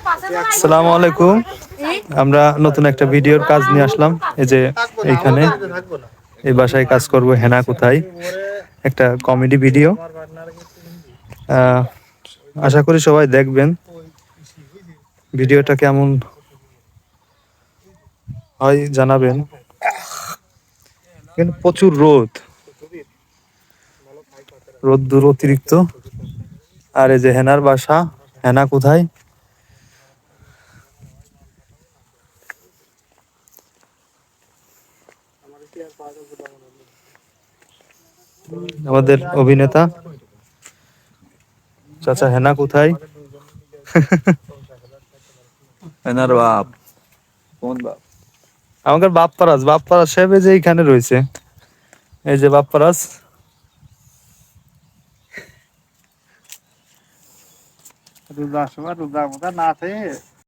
আসসালামু আলাইকুম। আমরা নতুন একটা ভিডিওর কাজ নিয়ে আসলাম। এই যে এইখানে এই বাসায় কাজ করব, হেনা কোথায়, একটা কমেডি ভিডিও। আশা করি সবাই দেখবেন ভিডিওটা, কেমন হয় জানাবেন। কিন্তু প্রচুর রোদ, রোদ্দুর অতিরিক্ত। আর এই যে হেনার বাসা, হেনা কোথায়। আমাদের অভিনেতা চাচা, হেনা কোথায়? এনার বাপ কোন বাপ? আমাদের বাপ্পারাজ, বাপ্পারাজ সাহেব এই যে এইখানে রয়েছে। এই যে বাপ্পারাজ। রোজা সময় রোজা মোজা না খেয়ে